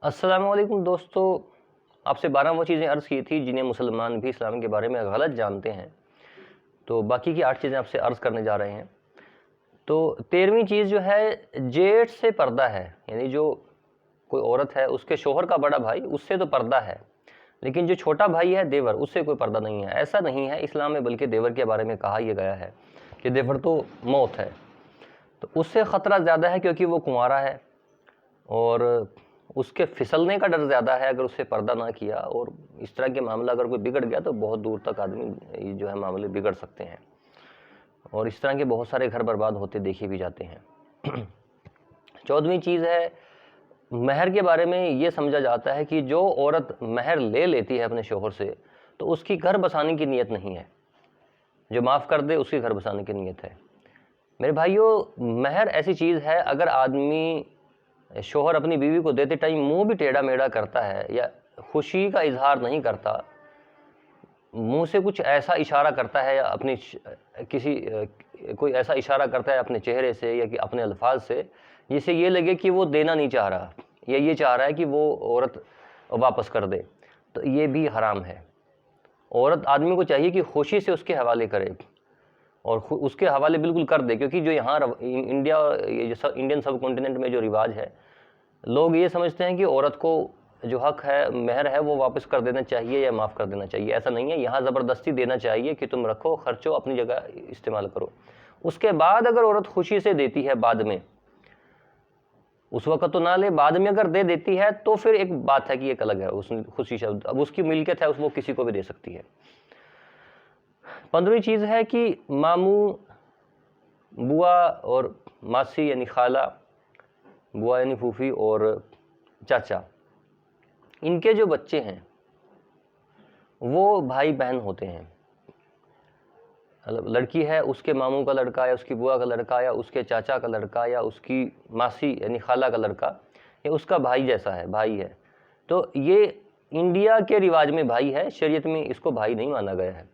السلام علیکم دوستو، آپ سے 12 وہ چیزیں عرض کی تھی جنہیں مسلمان بھی اسلام کے بارے میں غلط جانتے ہیں، تو باقی کی 8 چیزیں آپ سے عرض کرنے جا رہے ہیں۔ تو 13ویں چیز جو ہے جیٹھ سے پردہ ہے، یعنی جو کوئی عورت ہے اس کے شوہر کا بڑا بھائی اس سے تو پردہ ہے، لیکن جو چھوٹا بھائی ہے دیور اس سے کوئی پردہ نہیں ہے۔ ایسا نہیں ہے اسلام میں، بلکہ دیور کے بارے میں کہا یہ گیا ہے کہ دیور تو موت ہے، تو اس سے خطرہ زیادہ ہے کیونکہ وہ کنوارا ہے اور اس کے پھسلنے کا ڈر زیادہ ہے اگر اس سے پردہ نہ کیا، اور اس طرح کے معاملہ اگر کوئی بگڑ گیا تو بہت دور تک آدمی جو ہے معاملے بگڑ سکتے ہیں، اور اس طرح کے بہت سارے گھر برباد ہوتے دیکھے بھی جاتے ہیں۔ 14ویں چیز ہے مہر کے بارے میں یہ سمجھا جاتا ہے کہ جو عورت مہر لے لیتی ہے اپنے شوہر سے تو اس کی گھر بسانے کی نیت نہیں ہے، جو معاف کر دے اس کی گھر بسانے کی نیت ہے۔ میرے بھائیو، مہر ایسی چیز ہے، اگر آدمی شوہر اپنی بیوی کو دیتے ٹائم منہ بھی ٹیڑھا میڑھا کرتا ہے یا خوشی کا اظہار نہیں کرتا، منہ سے کچھ ایسا اشارہ کرتا ہے یا اپنی کوئی ایسا اشارہ کرتا ہے اپنے چہرے سے یا کہ اپنے الفاظ سے جسے یہ لگے کہ وہ دینا نہیں چاہ رہا یا یہ چاہ رہا ہے کہ وہ عورت واپس کر دے، تو یہ بھی حرام ہے۔ عورت آدمی کو چاہیے کہ خوشی سے اس کے حوالے کرے اور اس کے حوالے بالکل کر دے، کیونکہ جو یہاں انڈین سب کانٹیننٹ میں جو رواج ہے، لوگ یہ سمجھتے ہیں کہ عورت کو جو حق ہے مہر ہے وہ واپس کر دینا چاہیے یا معاف کر دینا چاہیے۔ ایسا نہیں ہے، یہاں زبردستی دینا چاہیے کہ تم رکھو، خرچو، اپنی جگہ استعمال کرو۔ اس کے بعد اگر عورت خوشی سے دیتی ہے، بعد میں، اس وقت تو نہ لے، بعد میں اگر دے دیتی ہے تو پھر ایک بات ہے کہ ایک الگ ہے، اس خوشی سے اب اس کی ملکیت ہے، وہ کسی کو بھی دے سکتی ہے۔ 15ویں چیز ہے کہ ماموں، بوا اور ماسی یعنی خالہ، بوا یعنی پھوپھی اور چاچا، ان کے جو بچے ہیں وہ بھائی بہن ہوتے ہیں۔ لڑکی ہے، اس کے ماموں کا لڑکا یا اس کی بوا کا لڑکا یا اس کے چاچا کا لڑکا یا اس کی ماسی یعنی خالہ کا لڑکا، یہ اس کا بھائی جیسا ہے، بھائی ہے۔ تو یہ انڈیا کے رواج میں بھائی ہے، شریعت میں اس کو بھائی نہیں مانا گیا ہے۔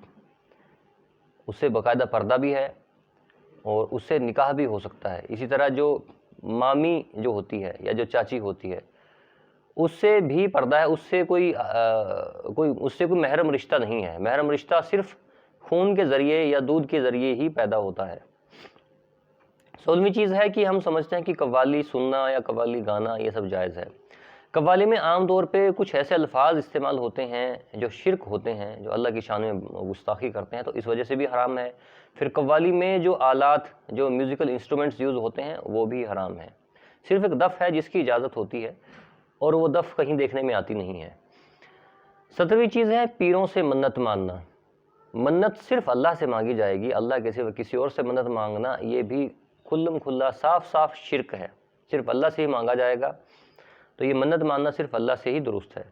اس سے باقاعدہ پردہ بھی ہے اور اس سے نکاح بھی ہو سکتا ہے۔ اسی طرح جو مامی جو ہوتی ہے یا جو چاچی ہوتی ہے اس سے بھی پردہ ہے، اس سے کوئی محرم رشتہ نہیں ہے۔ محرم رشتہ صرف خون کے ذریعے یا دودھ کے ذریعے ہی پیدا ہوتا ہے۔ 16ویں چیز ہے کہ ہم سمجھتے ہیں کہ قوالی سننا یا قوالی گانا یہ سب جائز ہے۔ قوالی میں عام طور پہ کچھ ایسے الفاظ استعمال ہوتے ہیں جو شرک ہوتے ہیں، جو اللہ کی شان میں گستاخی کرتے ہیں، تو اس وجہ سے بھی حرام ہے۔ پھر قوالی میں جو آلات، جو میوزیکل انسٹرومنٹس یوز ہوتے ہیں وہ بھی حرام ہیں۔ صرف ایک دف ہے جس کی اجازت ہوتی ہے اور وہ دف کہیں دیکھنے میں آتی نہیں ہے۔ 17ویں چیز ہے پیروں سے منت ماننا۔ منت صرف اللہ سے مانگی جائے گی، اللہ کے سوا کسی اور سے منت مانگنا یہ بھی کھلم کھلا صاف شرک ہے، صرف اللہ سے ہی مانگا جائے گا، تو یہ منت ماننا صرف اللہ سے ہی درست ہے۔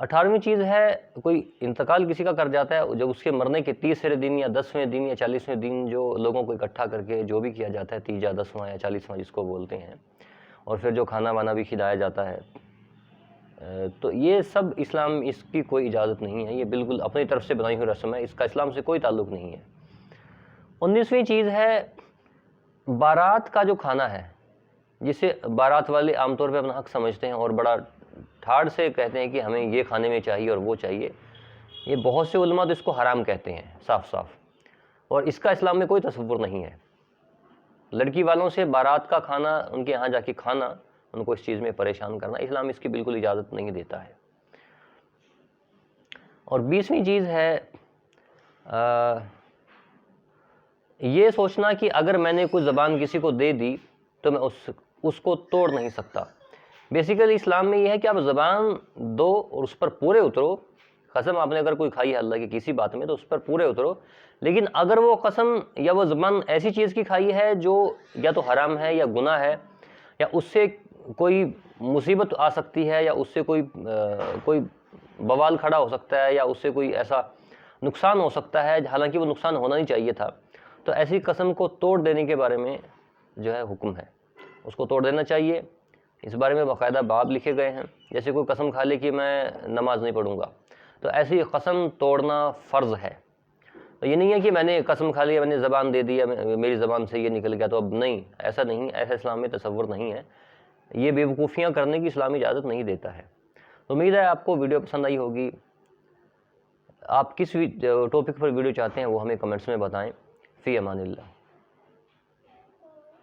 18ویں چیز ہے کوئی انتقال کسی کا کر جاتا ہے، جب اس کے مرنے کے 30ویں دن یا 10ویں دن یا 40ویں دن جو لوگوں کو اکٹھا کر کے جو بھی کیا جاتا ہے، تیجا، 10واں یا 40واں جس کو بولتے ہیں، اور پھر جو کھانا وانا بھی کھلایا جاتا ہے، تو یہ سب اسلام اس کی کوئی اجازت نہیں ہے، یہ بالکل اپنی طرف سے بنائی ہوئی رسم ہے، اس کا اسلام سے کوئی تعلق نہیں ہے۔ 19ویں چیز ہے بارات کا جو کھانا ہے، جسے بارات والے عام طور پہ اپنا حق سمجھتے ہیں اور بڑا ٹھاڑ سے کہتے ہیں کہ ہمیں یہ کھانے میں چاہیے اور وہ چاہیے، یہ بہت سے علماء تو اس کو حرام کہتے ہیں صاف، اور اس کا اسلام میں کوئی تصور نہیں ہے۔ لڑکی والوں سے بارات کا کھانا، ان کے یہاں جا کے کھانا، ان کو اس چیز میں پریشان کرنا، اسلام اس کی بالکل اجازت نہیں دیتا ہے۔ اور 20ویں چیز ہے یہ سوچنا کہ اگر میں نے کوئی زبان کسی کو دے دی تو میں اس کو توڑ نہیں سکتا۔ بیسیکلی اسلام میں یہ ہے کہ آپ زبان دو اور اس پر پورے اترو، قسم آپ نے اگر کوئی کھائی ہے اللہ کی کسی بات میں تو اس پر پورے اترو، لیکن اگر وہ قسم یا وہ زبان ایسی چیز کی کھائی ہے جو یا تو حرام ہے یا گناہ ہے، یا اس سے کوئی مصیبت آ سکتی ہے، یا اس سے کوئی بوال کھڑا ہو سکتا ہے، یا اس سے کوئی ایسا نقصان ہو سکتا ہے حالانکہ وہ نقصان ہونا نہیں چاہیے تھا، تو ایسی قسم کو توڑ دینے کے بارے میں جو ہے حکم ہے، اس کو توڑ دینا چاہیے۔ اس بارے میں باقاعدہ باب لکھے گئے ہیں۔ جیسے کوئی قسم کھا لے کہ میں نماز نہیں پڑھوں گا، تو ایسی قسم توڑنا فرض ہے۔ تو یہ نہیں ہے کہ میں نے قسم کھا لیا، میں نے زبان دے دیا، میری زبان سے یہ نکل گیا تو اب نہیں، ایسا نہیں، ایسا اسلام میں تصور نہیں ہے۔ یہ بیوقوفیاں کرنے کی اسلام اجازت نہیں دیتا ہے۔ امید ہے آپ کو ویڈیو پسند آئی ہوگی۔ آپ کس ٹاپک پر ویڈیو چاہتے ہیں وہ ہمیں کمنٹس میں بتائیں۔ فی امان اللہ۔